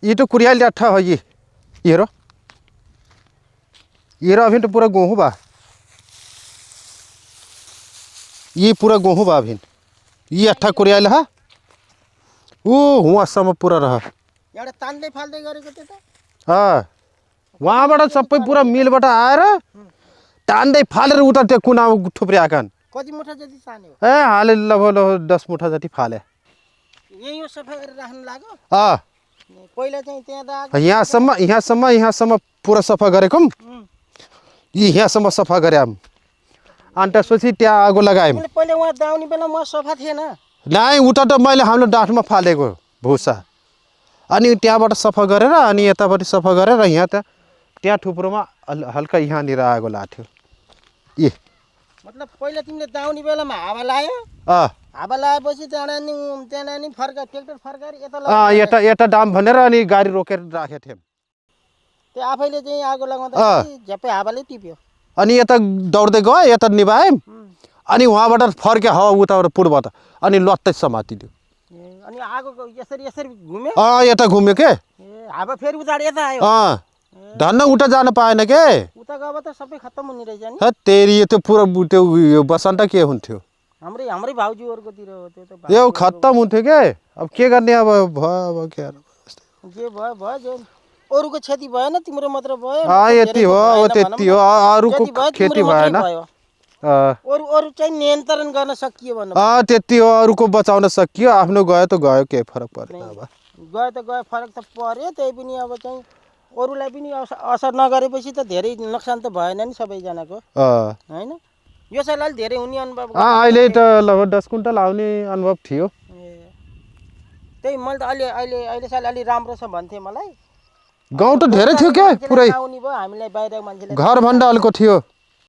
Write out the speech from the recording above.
ये तो कुरियाल अट्ठा है ये रो अभी तो पूरा गेहूँ बा ये पूरा गेहूँ बा अभी ये अट्ठा कुरियाल है वो हुआ सब पूरा रहा एउटा तान्दै फाल्दै गरेको त्यो त हाँ वहाँबाट सबै पूरा मिलबाट आएर तान्दै फालेर उता त्यो कुना थुप्रै आकान कति मुठा जति तान्यो ए हाले लगभग 10 मुठा जति फाले यही हो सफा गरेर राख्नु लाग्यो पहिला चाहिँ त्यहाँ यहाँसम्म पुरा सफा गरेको यहाँसम्म सफा गरे अनि त्यसपछि त्यहाँ आगो लगायौँ पहिला वहाँ दाउने बेला म सफा थिएन नाइ उता त मैले हाम्रो डाँठमा फालेको भुसा अनि त्यहाँबाट सफा गरेर अनि यतापट्टि सफा गरेर यहाँ त्यहाँ थुप्रोमा हल्का यहाँनिर आगो लाग्थ्यो ए मतलब पहिला तिमीले दाउने बेलामा हावा लायो हावा लाएपछि त्यहाँ नि फर्का ट्र्याक्टर फर्काएर यता डाम भनेर अनि गाडी रोकेर राखेको थियौँ त्यो आफैले चाहिँ आगो लगाउँदा झ्याप्पै हावाले टिप्यो अनि यता दौड्दै गयो यता निभायौँ अनि वहाँबाट फर्क्यो हावा उताबाट पूर्वबाट अनि लत्तै समातिदियो अनि आगो यसरी घुम्यो यता घुम्यो के हावा फेरि उताबाट यता आयो धन्न उता जान पाएन के उता गयो त सबै खत्तम हुने रहेछ नि तेरी त्यो पुरा त्यो बसन्त के हुन्थ्यो हाम्रै भाउजूहरुकोतिर हो त्यो त यो खत्तम हुन्थ्यो के अब के गर्ने अब भयो के जे भयो जो अरूको क्षति भएन तिम्रो मात्र भयो यति हो त्यति हो अरूको खेती भएन अरू चाहिँ नियन्त्रण गर्न सकियो भन्नु त्यति हो अरूको बचाउन सकियो आफ्नो गयो त गयो के फरक पर्दैन अब गयो फरक त पर्यो त्यही पनि अब चाहिँ अरूलाई पनि असर नगरेपछि त धेरै नोक्सान त भएन नि सबैजनाको हैन यो सालले धेरै हुने अनुभव अहिले त लगभग 10 कुइन्टल आउने अनुभव थियो त्यही मैले त अहिले साल अलि राम्रो छ भन्थे मलाई गाउँ त धेरै थियो के पुरै आउने भयो हामीलाई बाहिर मान्छेले घर भन्दा अल्को थियो